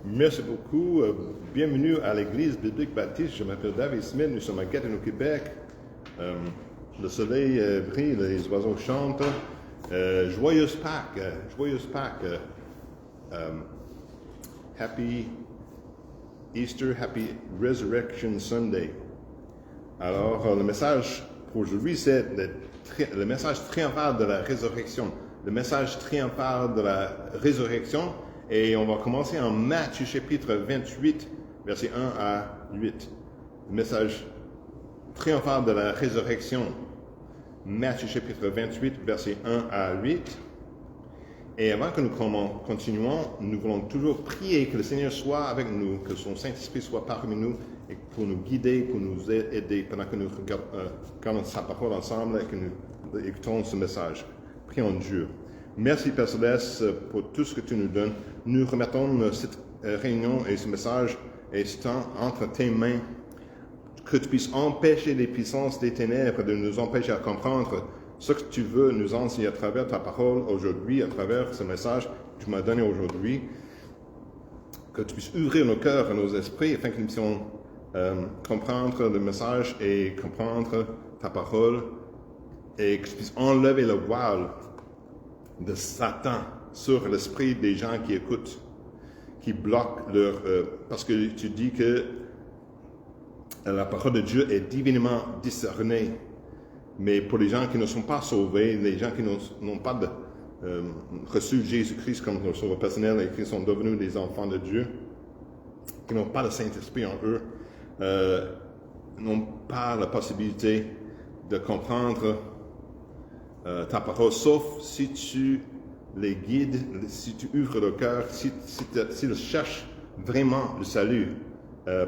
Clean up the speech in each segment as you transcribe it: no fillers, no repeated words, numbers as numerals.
Merci beaucoup. Bienvenue à l'Église biblique baptiste. Je m'appelle David Smith. Nous sommes à Gatineau, Québec. Le soleil brille, les oiseaux chantent. Joyeuse Pâques. Joyeuse Pâques. Happy Easter, Happy Resurrection Sunday. Alors, le message pour aujourd'hui, c'est le message triomphal de la résurrection. Le message triomphal de la résurrection. Et on va commencer en Matthieu chapitre 28, versets 1 à 8. Le message triomphal de la résurrection. Matthieu chapitre 28, versets 1 à 8. Et avant que nous continuons, nous voulons toujours prier que le Seigneur soit avec nous, que son Saint-Esprit soit parmi nous, et pour nous guider, pour nous aider pendant que nous regardons sa parole ensemble et que nous écoutons ce message. Prions Dieu. Merci Père Céleste pour tout ce que tu nous donnes. Nous remettons cette réunion et ce message et ce temps entre tes mains, que tu puisses empêcher les puissances des ténèbres de nous empêcher à comprendre ce que tu veux nous enseigner à travers ta parole aujourd'hui, à travers ce message que tu m'as donné aujourd'hui, que tu puisses ouvrir nos cœurs et nos esprits afin que nous puissions comprendre le message et comprendre ta parole et que tu puisses enlever le voile de Satan sur l'esprit des gens qui écoutent, qui bloquent leur... parce que tu dis que la parole de Dieu est divinement discernée, mais pour les gens qui ne sont pas sauvés, les gens qui n'ont pas reçu Jésus-Christ comme leur sauveur personnel et qui sont devenus des enfants de Dieu, qui n'ont pas le Saint-Esprit en eux, n'ont pas la possibilité de comprendre ta parole, sauf si tu les guides, si tu ouvres le cœur, s'ils cherchent vraiment le salut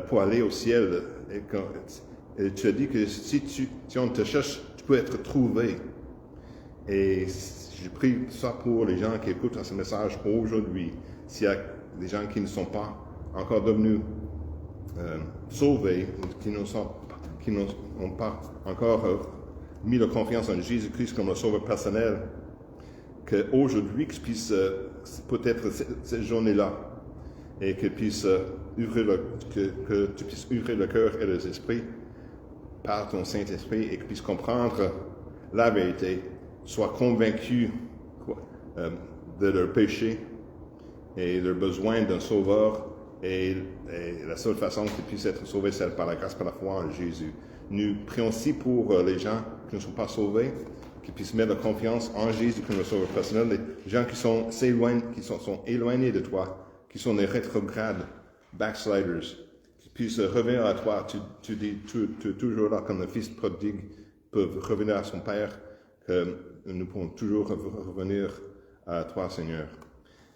pour aller au ciel. Et tu as dit que si on te cherche, tu peux être trouvé. Et je prie ça pour les gens qui écoutent ce message aujourd'hui. S'il y a des gens qui ne sont pas encore devenus sauvés, qui n'ont pas encore mis leur confiance en Jésus-Christ comme le sauveur personnel, qu'aujourd'hui, que tu puisses peut-être cette journée-là, et que tu puisses ouvrir le cœur et les esprits par ton Saint-Esprit, et que tu puisses comprendre la vérité, sois convaincu de leur péché et leur besoin d'un sauveur, et la seule façon qu'ils puissent être sauvés, c'est par la grâce, par la foi en Jésus. Nous prions aussi pour les gens qui ne sont pas sauvés, qui puissent mettre leur confiance en Jésus comme le sauveur personnel, les gens qui sont éloignés de toi, qui sont des rétrogrades, backsliders, qui puissent revenir à toi. Tu dis, tu es toujours là comme le fils prodigue peut revenir à son père, que nous pouvons toujours revenir à toi, Seigneur.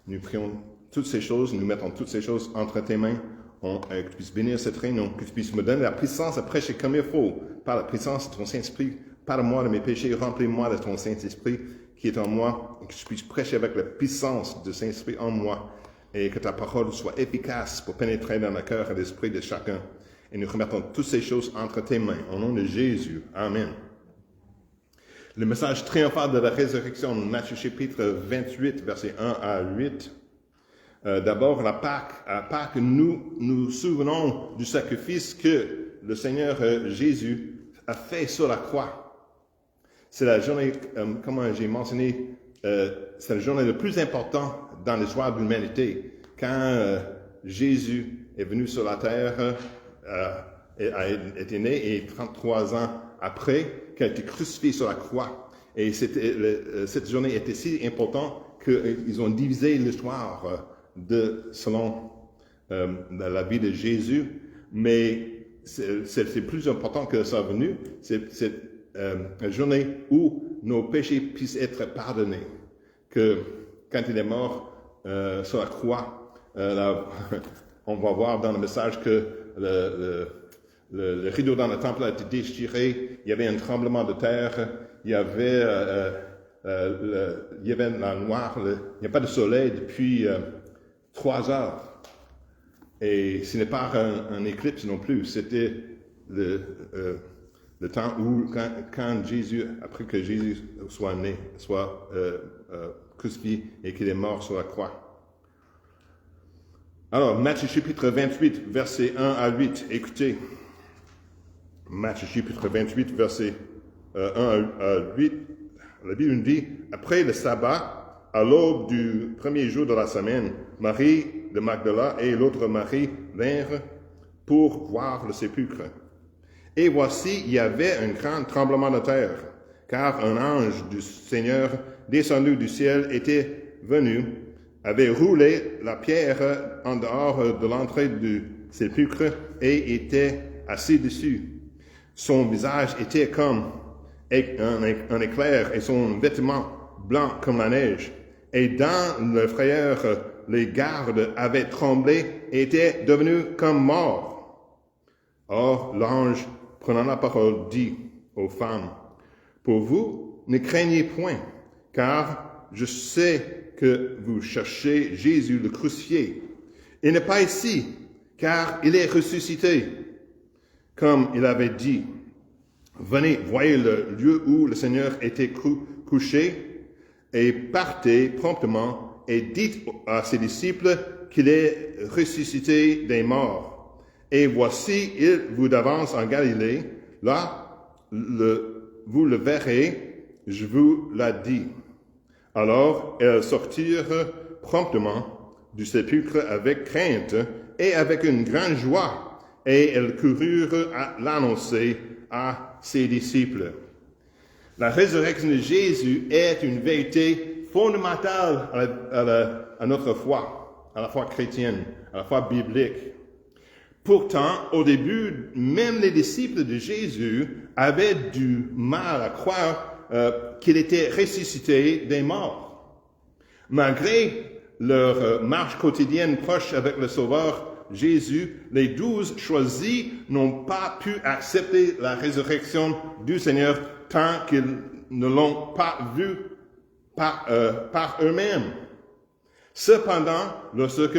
Nous prions toutes ces choses, nous mettons toutes ces choses entre tes mains, que tu puisses bénir cette réunion, que tu puisses me donner la puissance à prêcher comme il faut, par la puissance de ton Saint-Esprit. Parle-moi de mes péchés, remplis-moi de ton Saint-Esprit qui est en moi, et que je puisse prêcher avec la puissance du Saint-Esprit en moi, et que ta parole soit efficace pour pénétrer dans le cœur et l'esprit de chacun. Et nous remettons toutes ces choses entre tes mains, au nom de Jésus. Amen. Le message triomphal de la résurrection, Matthieu chapitre 28, versets 1 à 8. D'abord, à Pâques, nous nous souvenons du sacrifice que le Seigneur Jésus a fait sur la croix. C'est la journée, comme j'ai mentionné, c'est la journée la plus importante dans l'histoire de l'humanité. Quand Jésus est venu sur la terre, était né, et 33 ans après, qu'il a été crucifié sur la croix. Et cette journée était si importante qu'ils ont divisé l'histoire selon la vie de Jésus. Mais c'est plus important que ça venu. C'est la journée où nos péchés puissent être pardonnés. Que quand il est mort sur la croix, on va voir dans le message que le rideau dans le temple a été déchiré, il y avait un tremblement de terre, il y avait la noire, il n'y a pas de soleil depuis 3 heures. Et ce n'est pas un éclipse non plus, c'était le temps où, quand Jésus, après que Jésus soit né, soit crucifié et qu'il est mort sur la croix. Alors, Matthieu chapitre 28, versets 1 à 8, écoutez. Matthieu chapitre 28, versets 1 à 8, la Bible nous dit, après le sabbat, à l'aube du premier jour de la semaine, Marie de Magdala et l'autre Marie vinrent pour voir le sépulcre. Et voici, il y avait un grand tremblement de terre, car un ange du Seigneur descendu du ciel était venu, avait roulé la pierre en dehors de l'entrée du sépulcre et était assis dessus. Son visage était comme un éclair et son vêtement blanc comme la neige. Et dans la frayeur, les gardes avaient tremblé et étaient devenus comme morts. Or, l'ange, prenant la parole, dit aux femmes, « Pour vous, ne craignez point, car je sais que vous cherchez Jésus le crucifié. Il n'est pas ici, car il est ressuscité, comme il avait dit. Venez, voyez le lieu où le Seigneur était couché, et partez promptement et dites à ses disciples qu'il est ressuscité des morts. Et voici, il vous avance en Galilée, là, vous le verrez, je vous l'ai dit. » Alors, elles sortirent promptement du sépulcre avec crainte et avec une grande joie, et elles coururent à l'annoncer à ses disciples. La résurrection de Jésus est une vérité fondamentale à notre foi, à la foi chrétienne, à la foi biblique. Pourtant, au début, même les disciples de Jésus avaient du mal à croire qu'il était ressuscité des morts. Malgré leur marche quotidienne proche avec le Sauveur Jésus, les 12 choisis n'ont pas pu accepter la résurrection du Seigneur tant qu'ils ne l'ont pas vu par eux-mêmes. Cependant, lorsque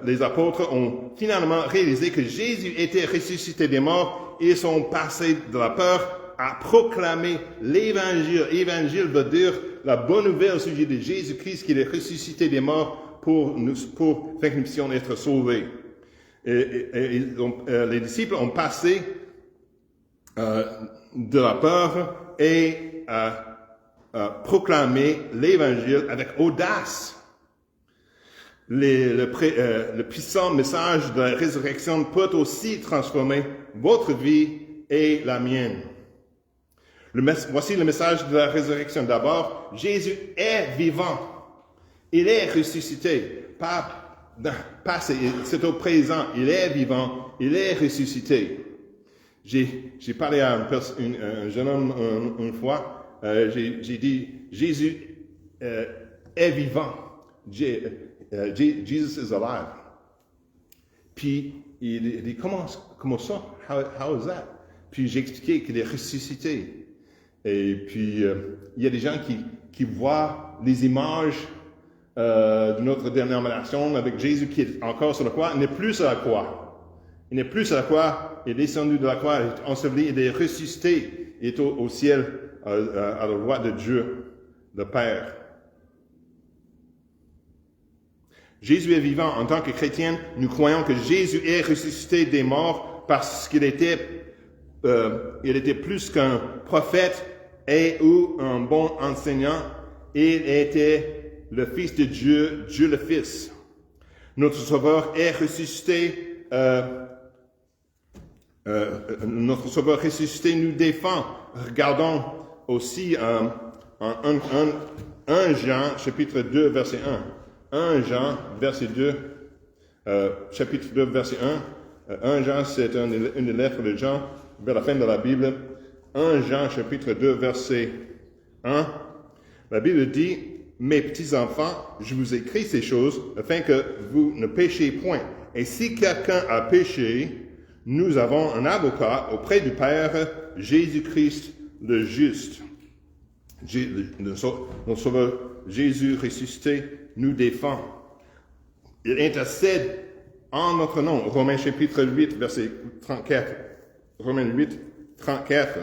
les apôtres ont finalement réalisé que Jésus était ressuscité des morts, ils sont passés de la peur à proclamer l'Évangile. Évangile veut dire la bonne nouvelle au sujet de Jésus-Christ, qu'il est ressuscité des morts pour faire que nous puissions être sauvés. Les disciples ont passé de la peur et proclamer l'Évangile avec audace. Le puissant message de la résurrection peut aussi transformer votre vie et la mienne. Voici le message de la résurrection. D'abord, Jésus est vivant. Il est ressuscité. C'est au présent. Il est vivant. Il est ressuscité. J'ai parlé à un jeune homme une fois. J'ai dit, Jésus est vivant. Jesus is alive. Puis il dit, comment ça? How is that? Puis j'ai expliqué qu'il est ressuscité. Et puis il y a des gens qui voient les images de notre dernière avec Jésus qui est encore sur la croix. Il n'est plus sur la croix. Il n'est plus sur la croix. Il est descendu de la croix, il est enseveli, il est ressuscité. Il est au ciel à la droite de Dieu, le Père. Jésus est vivant. En tant que chrétiens, nous croyons que Jésus est ressuscité des morts parce qu'il était plus qu'un prophète ou un bon enseignant. Il était le Fils de Dieu, Dieu le Fils. Notre Sauveur est ressuscité. Notre Sauveur ressuscité nous défend. Regardons aussi 1 Jean, chapitre 2, verset 1. 1 Jean, verset 2, chapitre 2, verset 1. 1 Jean, c'est une des lettres de Jean, vers la fin de la Bible. 1 Jean, chapitre 2, verset 1. La Bible dit, « Mes petits enfants, je vous écris ces choses afin que vous ne péchiez point. Et si quelqu'un a péché, nous avons un avocat auprès du Père, Jésus-Christ le juste. » Notre Sauveur Jésus ressuscité nous défend. Il intercède en notre nom. Romains chapitre 8, verset 34. Romains 8, 34.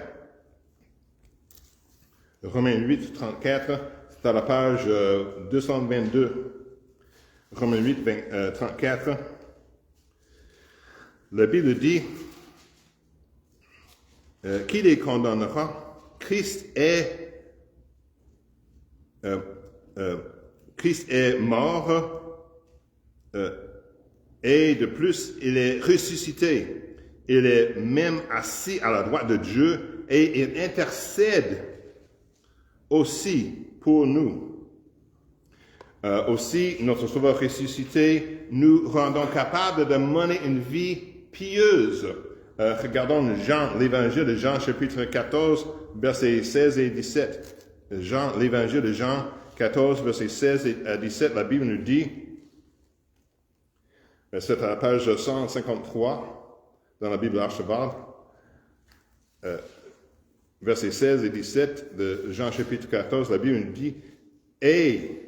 Romains 8, 34. C'est à la page 222. Romains 8, 34. La Bible dit, qui les condamnera? Christ est mort et de plus, il est ressuscité. Il est même assis à la droite de Dieu et il intercède aussi pour nous. Aussi, notre Sauveur ressuscité nous rendons capables de mener une vie pieuse. Regardons l'évangile de Jean, chapitre 14, versets 16 et 17. L'évangile de Jean 14, versets 16 et 17, la Bible nous dit, c'est à la page 153 dans la Bible Archibald, versets 16 et 17 de Jean chapitre 14, la Bible nous dit, « Et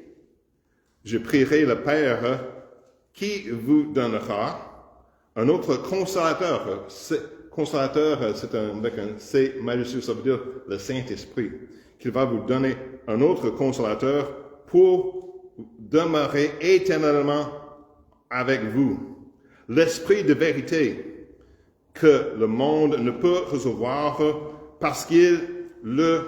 je prierai le Père qui vous donnera un autre consolateur. » Consolateur, c'est avec un C majuscule, ça veut dire le Saint-Esprit. Qu'il va vous donner un autre consolateur pour demeurer éternellement avec vous. L'Esprit de vérité que le monde ne peut recevoir parce qu'il ne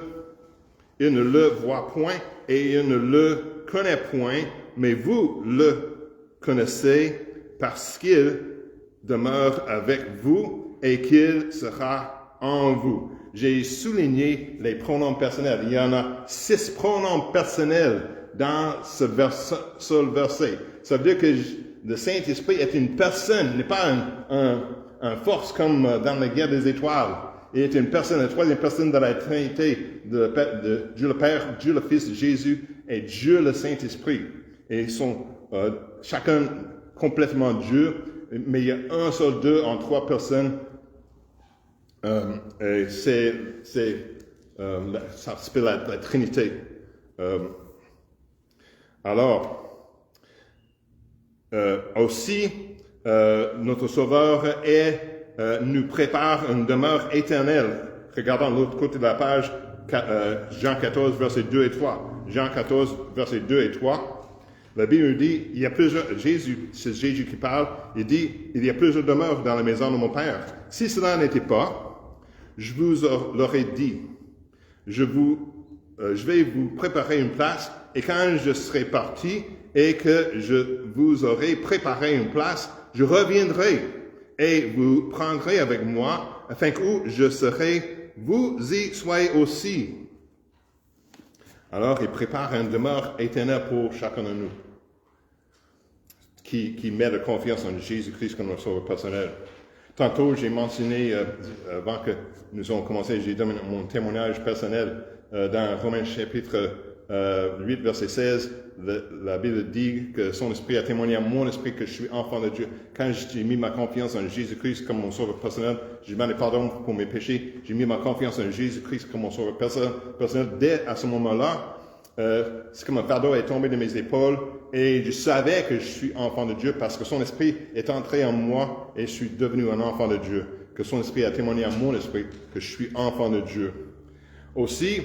le voit point et il ne le connaît point, mais vous le connaissez parce qu'il demeure avec vous et qu'il sera en vous. J'ai souligné les pronoms personnels. Il y en a 6 pronoms personnels dans ce seul verset. Ça veut dire que le Saint-Esprit est une personne, n'est pas un force comme dans la guerre des étoiles. Il est une personne, la troisième personne de la Trinité, de Dieu le Père, Dieu le Fils, Jésus et Dieu le Saint-Esprit. Et ils sont chacun complètement Dieu, mais il y a un seul Dieu en 3 personnes. Et ça s'appelle la Trinité. Aussi, notre Sauveur nous prépare une demeure éternelle. Regardons l'autre côté de la page, Jean 14, versets 2 et 3. Jean 14, versets 2 et 3. La Bible dit, il y a plusieurs, c'est Jésus qui parle, il dit, il y a plusieurs demeures dans la maison de mon Père. Si cela n'était pas, je vous l'aurais dit, je vais vous préparer une place, et quand je serai parti et que je vous aurai préparé une place, je reviendrai et vous prendrez avec moi, afin que où je serai, vous y soyez aussi. Alors, il prépare une demeure éternelle pour chacun de nous, qui met la confiance en Jésus-Christ comme notre sauveur personnel. Tantôt, j'ai mentionné, avant que nous ayons commencé, j'ai donné mon témoignage personnel dans Romains chapitre 8, verset 16. La Bible dit que son esprit a témoigné à mon esprit que je suis enfant de Dieu. Quand j'ai mis ma confiance en Jésus-Christ comme mon sauveur personnel, j'ai demandé pardon pour mes péchés. J'ai mis ma confiance en Jésus-Christ comme mon sauveur personnel. Dès à ce moment-là, c'est comme un fardeau est tombé de mes épaules et je savais que je suis enfant de Dieu parce que son esprit est entré en moi et je suis devenu un enfant de Dieu. Que son esprit a témoigné à mon esprit que je suis enfant de Dieu. Aussi,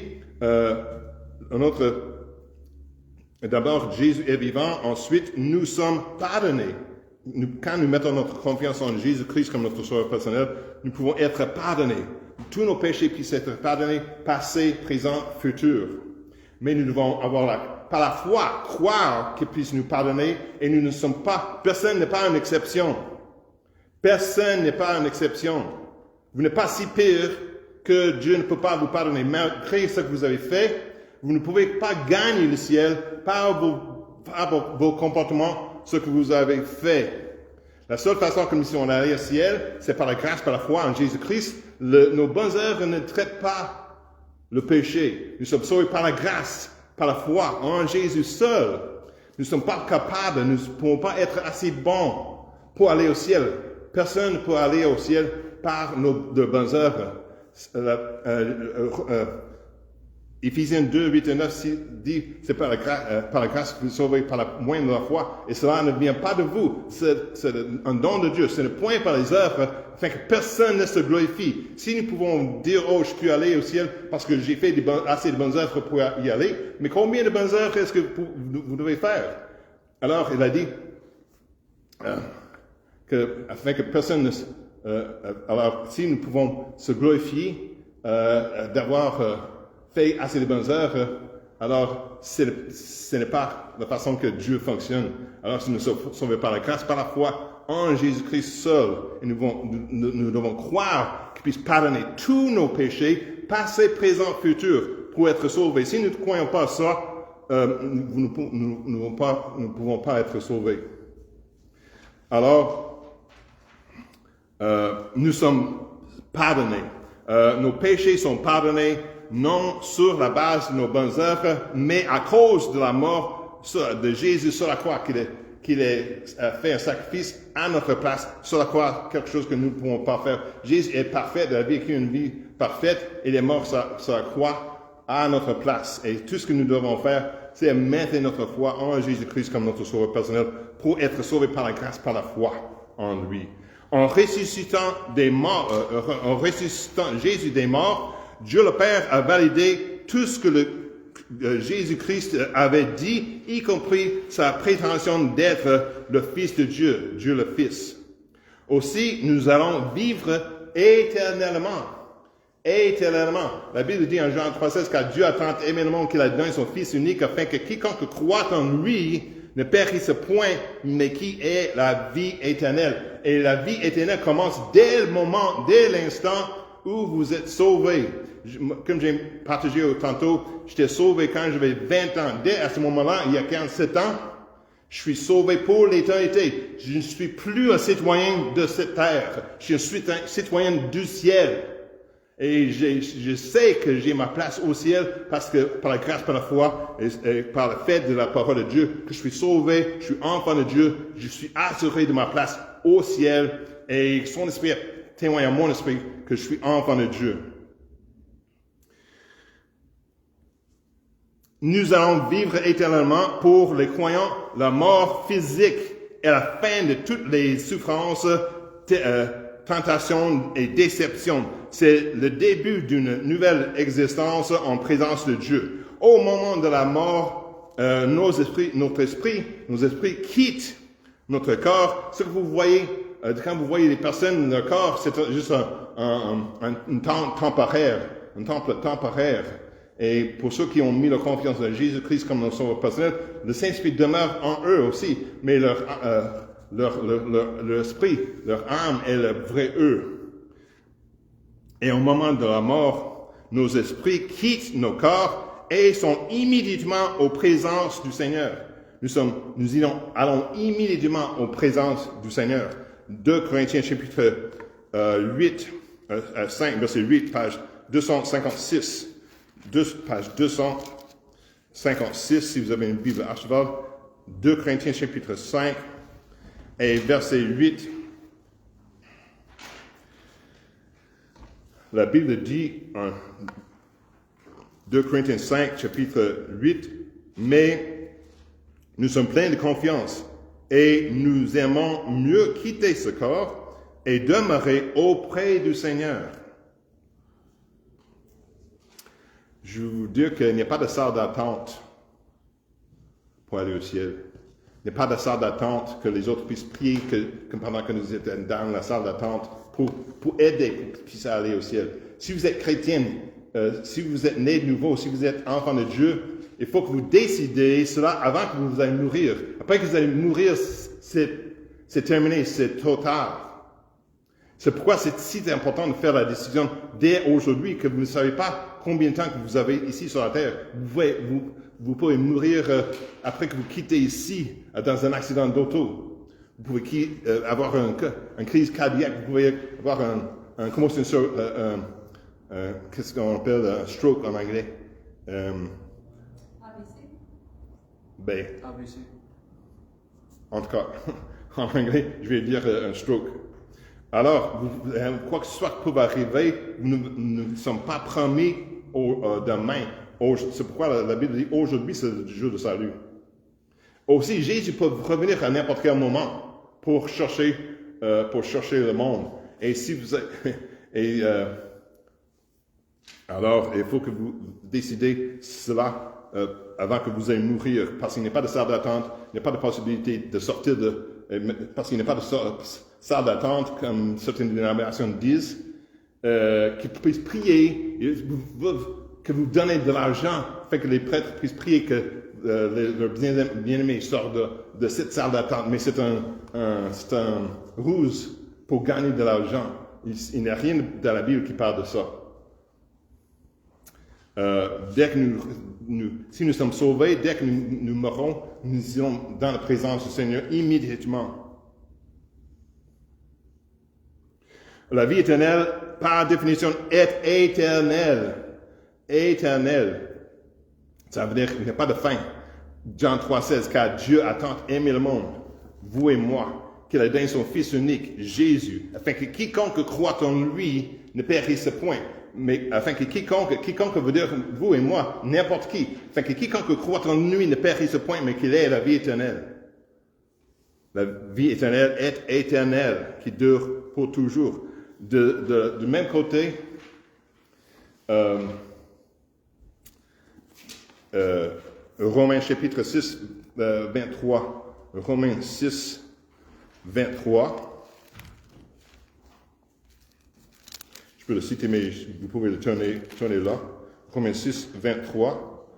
d'abord, Jésus est vivant. Ensuite, nous sommes pardonnés. Quand nous mettons notre confiance en Jésus-Christ comme notre sauveur personnel, nous pouvons être pardonnés. Tous nos péchés puissent être pardonnés, passé, présent, futur. Mais nous devons avoir par la foi, croire qu'il puisse nous pardonner et nous ne sommes pas, personne n'est pas une exception. Personne n'est pas une exception. Vous n'êtes pas si pire que Dieu ne peut pas vous pardonner. Malgré ce que vous avez fait, vous ne pouvez pas gagner le ciel par vos comportements, ce que vous avez fait. La seule façon que nous sommes allés au ciel, c'est par la grâce, par la foi en Jésus-Christ. Nos bonnes œuvres ne traitent pas le péché. Nous sommes sauvés par la grâce, par la foi en Jésus seul. Nous ne sommes pas capables, nous ne pouvons pas être assez bons pour aller au ciel. Personne ne peut aller au ciel par de bonnes œuvres. Éphésiens 2, 8 et 9 dit, c'est par la grâce que vous êtes sauvés par la moyenne de la foi, et cela ne vient pas de vous, c'est un don de Dieu, ce n'est point par les œuvres, afin que personne ne se glorifie. Si nous pouvons dire, oh, je peux aller au ciel parce que j'ai fait assez de bonnes œuvres pour y aller, mais combien de bonnes œuvres est-ce que vous devez faire? Alors, il a dit, afin que personne ne... alors, si nous pouvons se glorifier d'avoir fait assez de bonnes œuvres, alors ce n'est pas la façon que Dieu fonctionne. Alors, si nous sommes sauvés par la grâce, par la foi en Jésus-Christ seul, et nous devons croire qu'il puisse pardonner tous nos péchés, passé, présent, futur, pour être sauvés. Si nous ne croyons pas ça, nous ne pouvons pas être sauvés. Alors, nous sommes pardonnés. Nos péchés sont pardonnés, non sur la base de nos bonnes œuvres, mais à cause de la mort de Jésus sur la croix, qu'il a fait un sacrifice à notre place sur la croix, quelque chose que nous ne pouvons pas faire. Jésus est parfait, il a vécu une vie parfaite, il est mort sur la croix à notre place. Et tout ce que nous devons faire, c'est mettre notre foi en Jésus-Christ comme notre sauveur personnel pour être sauvé par la grâce, par la foi en lui. En ressuscitant Jésus des morts, Dieu le Père a validé tout ce que Jésus-Christ avait dit, y compris sa prétention d'être le Fils de Dieu, Dieu le Fils. Aussi, nous allons vivre éternellement. Éternellement. La Bible dit en Jean 3,16 car Dieu a tant aimé le monde qu'il a donné son Fils unique afin que quiconque croit en lui ne périsse point, mais qui ait la vie éternelle. Et la vie éternelle commence dès le moment, dès l'instant où vous êtes sauvés. Comme j'ai partagé tantôt, j'étais sauvé quand j'avais 20 ans. Dès à ce moment-là, il y a 47 ans, je suis sauvé pour l'éternité. Je ne suis plus un citoyen de cette terre. Je suis un citoyen du ciel. Et je sais que j'ai ma place au ciel parce que par la grâce, par la foi et par le fait de la parole de Dieu, que je suis sauvé, je suis enfant de Dieu, je suis assuré de ma place au ciel et son esprit témoigne à mon esprit que je suis enfant de Dieu. Nous allons vivre éternellement pour les croyants la mort physique et la fin de toutes les souffrances, tentations et déceptions. C'est le début d'une nouvelle existence en présence de Dieu. Au moment de la mort, nos esprits quittent notre corps. Ce que vous voyez, quand vous voyez les personnes, leur corps, c'est juste un temple temporaire. Et pour ceux qui ont mis leur confiance en Jésus-Christ comme leur sauveur personnel, le Saint-Esprit demeure en eux aussi, mais leur esprit, leur âme est le vrai eux. Et au moment de la mort, nos esprits quittent nos corps et sont immédiatement aux présences du Seigneur. Nous allons immédiatement aux présences du Seigneur. 2 Corinthiens chapitre 5, verset 8, page 256. Page 256, si vous avez une Bible Archibald. 2 Corinthiens chapitre 5 et verset 8. La Bible dit en 2 Corinthiens 5, chapitre 8, mais nous sommes pleins de confiance et nous aimons mieux quitter ce corps et demeurer auprès du Seigneur. Je veux vous dire qu'il n'y a pas de salle d'attente pour aller au ciel. Il n'y a pas de salle d'attente que les autres puissent prier que pendant que nous étions dans la salle d'attente pour aider, pour qu'ils puissent aller au ciel. Si vous êtes chrétien, si vous êtes né de nouveau, si vous êtes enfant de Dieu, il faut que vous décidez cela avant que vous allez mourir. Après que vous allez mourir, c'est terminé, c'est trop tard. C'est pourquoi c'est si important de faire la décision dès aujourd'hui que vous ne savez pas combien de temps que vous avez ici sur la terre. Vous pouvez mourir après que vous quittez ici dans un accident d'auto. Vous pouvez avoir une crise cardiaque. Vous pouvez avoir qu'est-ce qu'on appelle un stroke en anglais? ABC. ABC. En tout cas, en anglais, je vais dire un stroke. Alors, quoi que ce soit qui peut arriver, nous ne sommes pas promis demain. C'est pourquoi la Bible dit aujourd'hui, c'est le jour de salut. Aussi, Jésus peut revenir à n'importe quel moment pour chercher le monde. Et si vous alors, il faut que vous décidez cela avant que vous ayez mourir, parce qu'il n'y a pas de salle d'attente, il n'y a pas de possibilité de sortir parce qu'il n'y a pas de salle d'attente, comme certaines dénominations disent, qu'ils puissent prier, que vous donnez de l'argent, afin que les prêtres puissent prier que leur bien-aimé sort de cette salle d'attente. Mais c'est un ruse pour gagner de l'argent. Il n'y a rien dans la Bible qui parle de ça. Dès que si nous sommes sauvés, dès que nous mourrons, nous irons dans la présence du Seigneur immédiatement. La vie éternelle, par définition, est éternelle. Éternelle. Ça veut dire qu'il n'y a pas de fin. Jean 3,16, car Dieu a tant aimé le monde, vous et moi, qu'il a donné son Fils unique, Jésus, afin que quiconque croit en lui ne périsse point. Mais afin que quiconque veut dire vous et moi, n'importe qui, afin que quiconque croit en lui ne périsse point, mais qu'il ait la vie éternelle. La vie éternelle est éternelle, qui dure pour toujours. Du même côté, Romains chapitre 6, 23. Romains 6, 23. Je peux le citer, mais vous pouvez le tourner là. Romains 6, 23,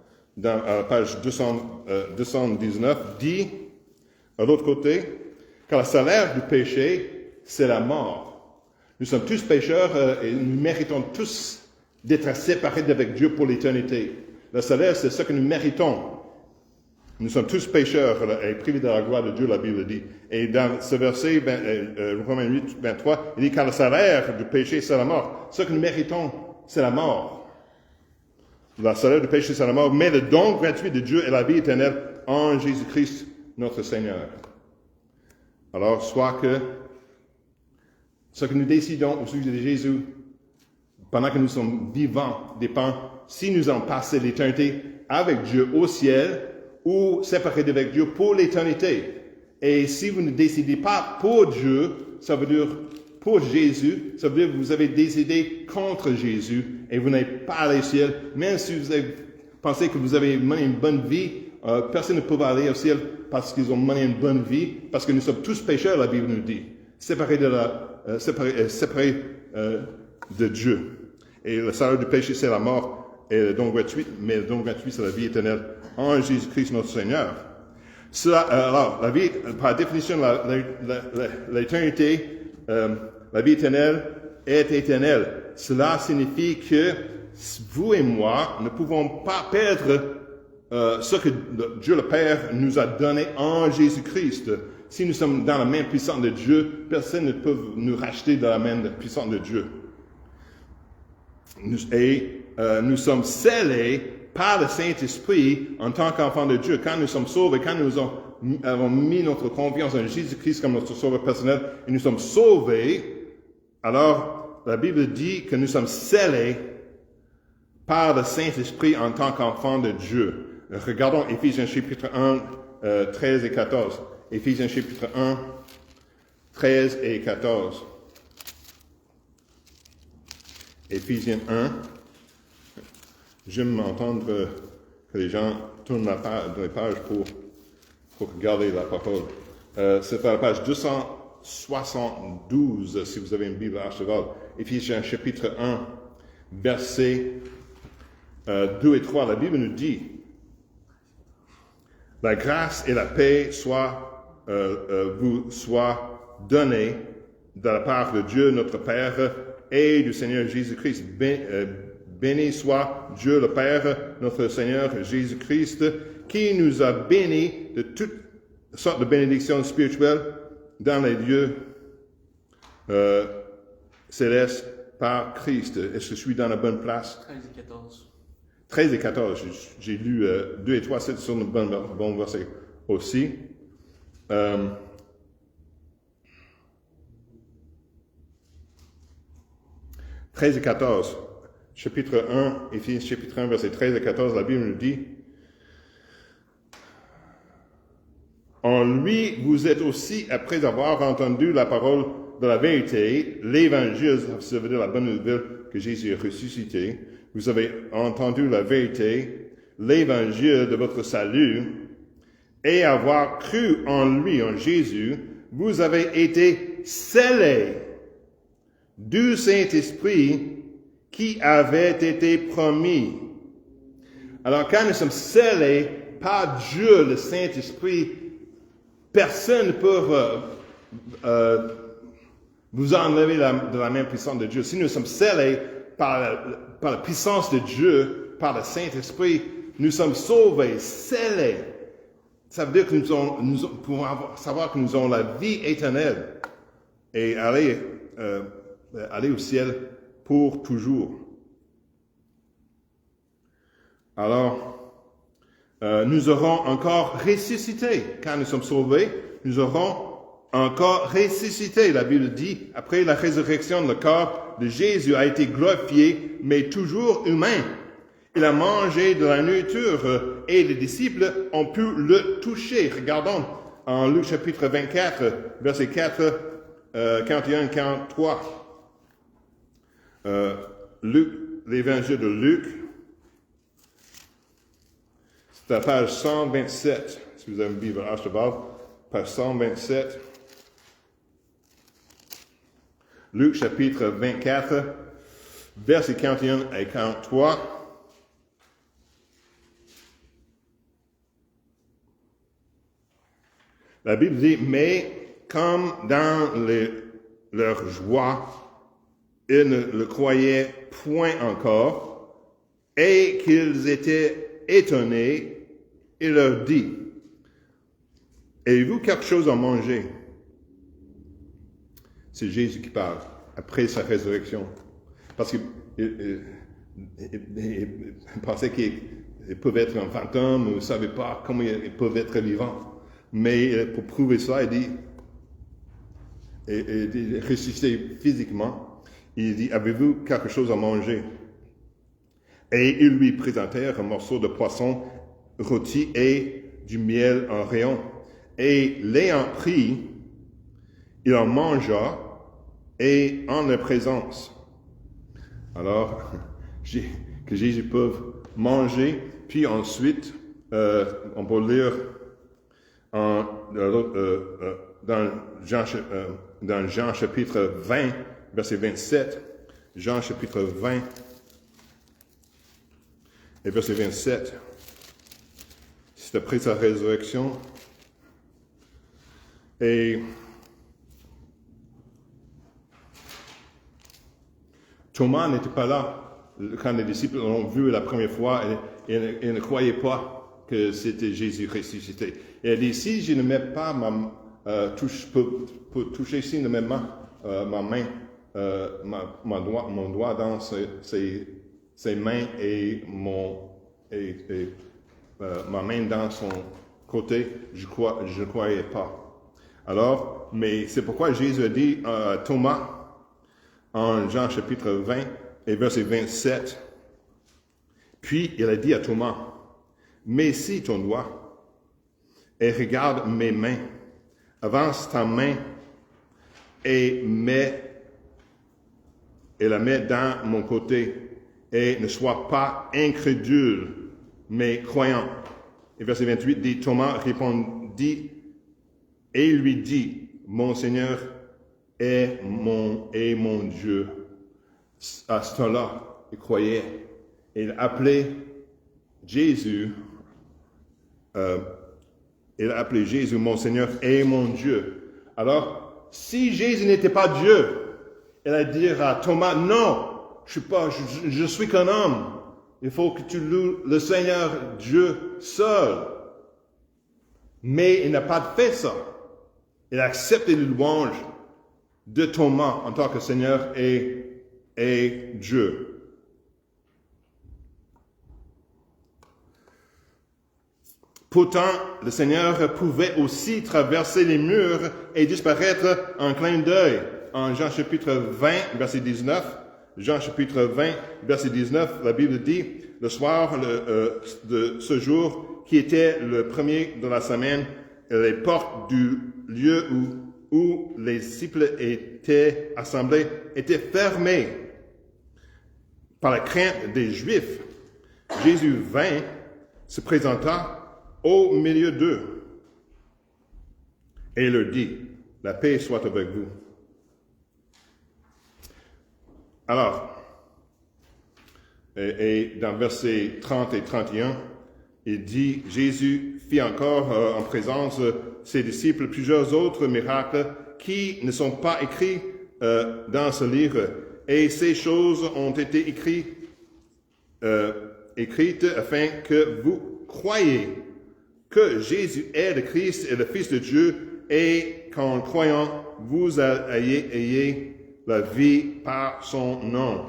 à la page 219, dit, à l'autre côté, car le salaire du péché, c'est la mort. Nous sommes tous pécheurs et nous méritons tous d'être séparés d'avec Dieu pour l'éternité. Le salaire, c'est ce que nous méritons. Nous sommes tous pécheurs et privés de la gloire de Dieu, la Bible dit. Et dans ce verset, Romains 8, 23, il dit, car le salaire du péché, c'est la mort. Ce que nous méritons, c'est la mort. Le salaire du péché, c'est la mort. Mais le don gratuit de Dieu est la vie éternelle en Jésus-Christ, notre Seigneur. Alors, soit que ce que nous décidons au sujet de Jésus, pendant que nous sommes vivants, dépend si nous allons passer l'éternité avec Dieu au ciel ou séparés d'avec Dieu pour l'éternité. Et si vous ne décidez pas pour Dieu, ça veut dire pour Jésus, ça veut dire que vous avez décidé contre Jésus et vous n'avez pas allé au ciel. Même si vous avez pensé que vous avez mené une bonne vie, personne ne peut aller au ciel parce qu'ils ont mené une bonne vie, parce que nous sommes tous pécheurs, la Bible nous dit, séparés de Dieu. Et le salaire du péché, c'est la mort, et le don gratuit, mais le don gratuit, c'est la vie éternelle en Jésus-Christ notre Seigneur. Alors, la vie, par définition, l'éternité, la vie éternelle est éternelle. Cela signifie que vous et moi ne pouvons pas perdre ce que Dieu le Père nous a donné en Jésus-Christ. Si nous sommes dans la main puissante de Dieu, personne ne peut nous racheter de la main puissante de Dieu. Nous sommes scellés par le Saint-Esprit en tant qu'enfants de Dieu. Quand nous sommes sauvés, quand nous avons mis notre confiance en Jésus-Christ comme notre sauveur personnel, et nous sommes sauvés, alors la Bible dit que nous sommes scellés par le Saint-Esprit en tant qu'enfants de Dieu. Regardons Éphésiens chapitre 1, 13 et 14. Éphésiens chapitre 1, 13 et 14. Éphésiens 1. J'aime m'entendre que les gens tournent dans les pages pour regarder la parole. C'est à la page 272, si vous avez une Bible à cheval. Éphésiens chapitre 1, versets 2 et 3. La Bible nous dit, « La grâce et la paix vous soient données de la part de Dieu notre Père et du Seigneur Jésus-Christ. Béni soit Dieu le Père, notre Seigneur Jésus-Christ, qui nous a bénis de toutes sortes de bénédictions spirituelles dans les lieux célestes par Christ. Est-ce que je suis dans la bonne place? 13 et 14. 13 et 14. J'ai lu 2 et 3, c'est sur le bon verset aussi. 13 et 14. Chapitre 1, Éphésiens chapitre 1, verset 13 et 14, la Bible nous dit, « En lui, vous êtes aussi, après avoir entendu la parole de la vérité, l'évangile, ça veut dire la bonne nouvelle que Jésus est ressuscité, vous avez entendu la vérité, l'évangile de votre salut, et avoir cru en lui, en Jésus, vous avez été scellés du Saint-Esprit qui avait été promis. Alors, quand nous sommes scellés par Dieu, le Saint-Esprit, personne ne peut vous enlever de la même puissance de Dieu. Si nous sommes scellés par la puissance de Dieu, par le Saint-Esprit, nous sommes sauvés, scellés. Ça veut dire que nous pouvons savoir que nous avons la vie éternelle et aller au ciel pour toujours. Alors, nous aurons encore ressuscité. Quand nous sommes sauvés, nous aurons encore ressuscité. La Bible dit, après la résurrection, le corps de Jésus a été glorifié, mais toujours humain. Il a mangé de la nourriture et les disciples ont pu le toucher. Regardons en Luc chapitre 24, verset 4, 41, 43. L'évangile de Luc, c'est à page 127, si vous avez une Bible à cheval, page 127. Luc chapitre 24, versets 41 et 43. La Bible dit, mais comme dans leur joie, ils ne le croyaient point encore, et qu'ils étaient étonnés, il leur dit, avez-vous quelque chose à manger? C'est Jésus qui parle, après sa résurrection. Parce qu'il pensait qu'ils peuvent être un fantôme, ou ne savait pas comment ils peuvent être vivants. Mais pour prouver ça, il dit, ressuscité physiquement, il dit, avez-vous quelque chose à manger? Et ils lui présentèrent un morceau de poisson rôti et du miel en rayon. Et l'ayant pris, il en mangea et en leur présence. Alors, que Jésus peut manger, puis ensuite, on peut lire dans Jean chapitre 20, verset 27, Jean chapitre 20 et verset 27, c'est après sa résurrection. Et Thomas n'était pas là quand les disciples l'ont vu la première fois et ne croyaient pas que c'était Jésus ressuscité. Et elle dit, si je ne mets pas pour toucher ici de mes mains, ma main, mon doigt dans ses mains et ma main dans son côté, je ne croyais pas. Alors, mais c'est pourquoi Jésus a dit à Thomas, en Jean chapitre 20 et verset 27, puis il a dit à Thomas, mets ici ton doigt et regarde mes mains. Avance ta main et la mets dans mon côté et ne sois pas incrédule, mais croyant. Et verset 28 dit, Thomas répondit et lui dit, mon Seigneur est mon Dieu. À ce temps-là, il croyait. Il appelait Jésus, mon Seigneur et mon Dieu. Alors, si Jésus n'était pas Dieu, il allait dire à Thomas, non, je suis qu'un homme. Il faut que tu loues le Seigneur Dieu seul. Mais il n'a pas fait ça. Il a accepté les louanges de Thomas en tant que Seigneur et Dieu. Pourtant, le Seigneur pouvait aussi traverser les murs et disparaître en clin d'œil. En Jean chapitre 20, verset 19, Jean chapitre 20, verset 19, la Bible dit, le soir de ce jour, qui était le premier de la semaine, les portes du lieu où les disciples étaient assemblés étaient fermées par la crainte des Juifs. Jésus vint, se présenta au milieu d'eux et leur dit, La paix soit avec vous. Alors, et dans versets 30 et 31, il dit, Jésus fit encore en présence de ses disciples plusieurs autres miracles qui ne sont pas écrits dans ce livre. Et ces choses ont été écrites afin que vous croyiez que Jésus est le Christ et le Fils de Dieu, et qu'en croyant, vous ayez la vie par son nom.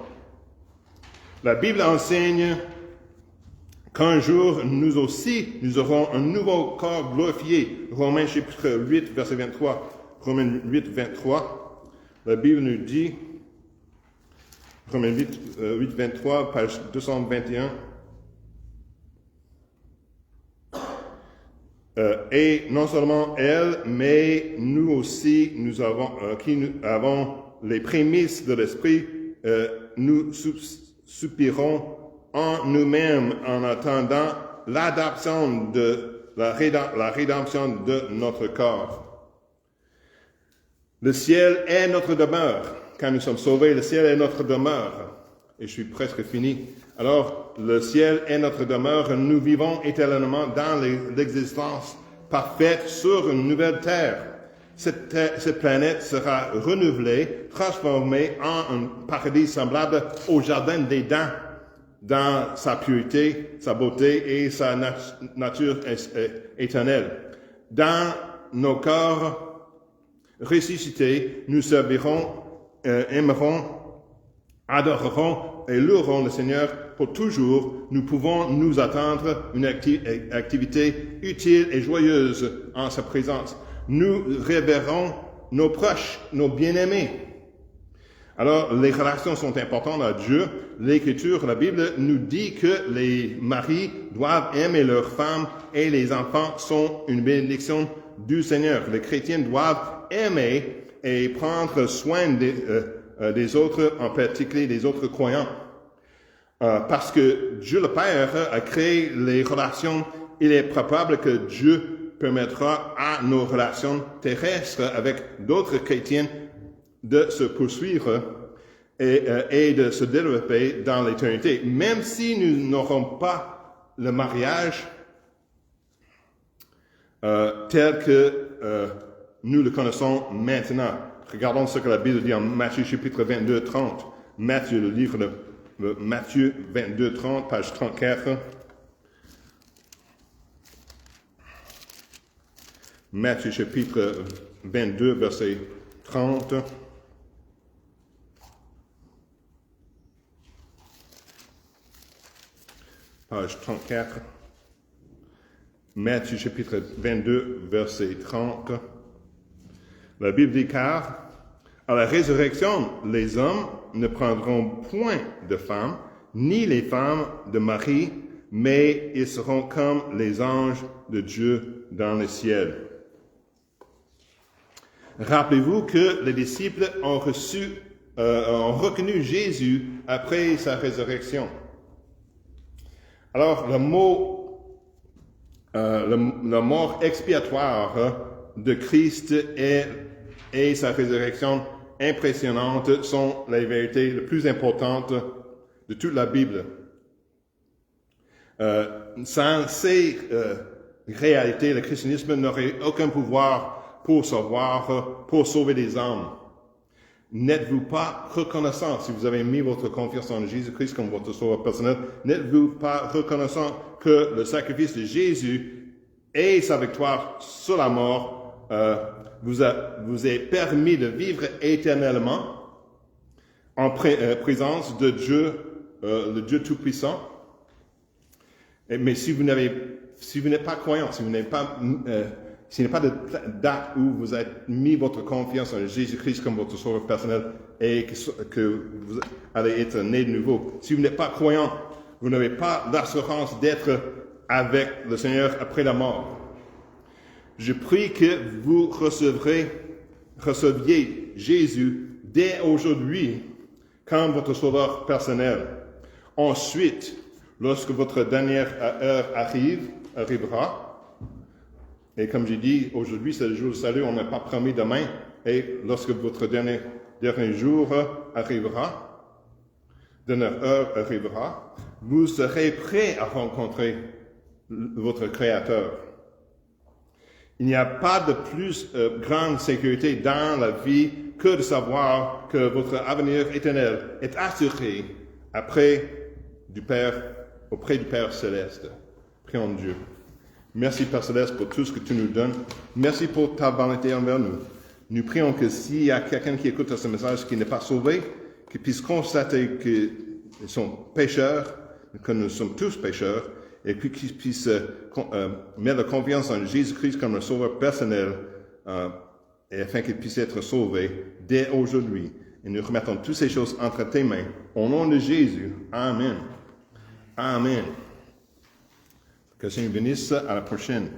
La Bible enseigne qu'un jour, nous aussi, nous aurons un nouveau corps glorifié. Romains chapitre 8, verset 23. Romains 8, 23. La Bible nous dit, Romains 8, 23, page 221. Et non seulement elle, mais nous aussi, nous avons les prémices de l'Esprit, nous soupirons en nous-mêmes en attendant l'adoption de la rédemption de notre corps. Le ciel est notre demeure. Quand nous sommes sauvés, le ciel est notre demeure. Et je suis presque fini. Alors, le ciel est notre demeure. Nous vivons éternellement dans l'existence parfaite sur une nouvelle terre. Cette planète sera renouvelée, transformée en un paradis semblable au jardin d'Éden, dans sa pureté, sa beauté et sa nature éternelle. Dans nos corps ressuscités, nous servirons, aimerons, adorerons et louerons le Seigneur pour toujours. Nous pouvons nous attendre une activité utile et joyeuse en sa présence. Nous révérons nos proches, nos bien-aimés. Alors, les relations sont importantes à Dieu. L'Écriture, la Bible, nous dit que les maris doivent aimer leurs femmes et les enfants sont une bénédiction du Seigneur. Les chrétiens doivent aimer et prendre soin des autres, en particulier des autres croyants. Parce que Dieu le Père a créé les relations, il est probable que Dieu permettra à nos relations terrestres avec d'autres chrétiens de se poursuivre et de se développer dans l'éternité. Même si nous n'aurons pas le mariage tel que nous le connaissons maintenant. Regardons ce que la Bible dit en Matthieu chapitre 22, 30. Matthieu, le livre de Matthieu 22, 30, page 34. Matthieu chapitre 22, verset 30. Page 34. Matthieu chapitre 22, verset 30. La Bible dit, car à la résurrection, les hommes ne prendront point de femmes, ni les femmes de mari, mais ils seront comme les anges de Dieu dans le ciel. Rappelez-vous que les disciples ont reconnu Jésus après sa résurrection. Alors, la mort expiatoire de Christ et sa résurrection impressionnante sont les vérités les plus importantes de toute la Bible. Sans ces réalités, le christianisme n'aurait aucun pouvoir pour sauver des âmes. N'êtes-vous pas reconnaissant, si vous avez mis votre confiance en Jésus-Christ comme votre sauveur personnel, n'êtes-vous pas reconnaissant que le sacrifice de Jésus et sa victoire sur la mort vous a permis de vivre éternellement en présence de Dieu, le Dieu Tout-Puissant? Mais si vous n'êtes pas croyant, s'il n'y a pas de date où vous avez mis votre confiance en Jésus-Christ comme votre sauveur personnel et que vous allez être né de nouveau, si vous n'êtes pas croyant, vous n'avez pas l'assurance d'être avec le Seigneur après la mort. Je prie que vous receviez Jésus dès aujourd'hui comme votre sauveur personnel. Ensuite, lorsque votre dernière heure arrivera, Et comme j'ai dit, aujourd'hui, c'est le jour du salut, on n'a pas promis demain. Et lorsque votre dernier jour arrivera, dernière heure arrivera, vous serez prêts à rencontrer votre Créateur. Il n'y a pas de plus grande sécurité dans la vie que de savoir que votre avenir éternel est assuré auprès du Père Céleste. Prions Dieu. Merci Père Céleste pour tout ce que tu nous donnes. Merci pour ta volonté envers nous. Nous prions que s'il y a quelqu'un qui écoute ce message qui n'est pas sauvé, qu'il puisse constater qu'ils sont pécheurs, que nous sommes tous pécheurs, et puis qu'ils puissent mettre confiance en Jésus-Christ comme un sauveur personnel, et afin qu'ils puissent être sauvés dès aujourd'hui. Et nous remettons toutes ces choses entre tes mains. Au nom de Jésus. Amen. Amen. Que le Seigneur bénisse. À la prochaine.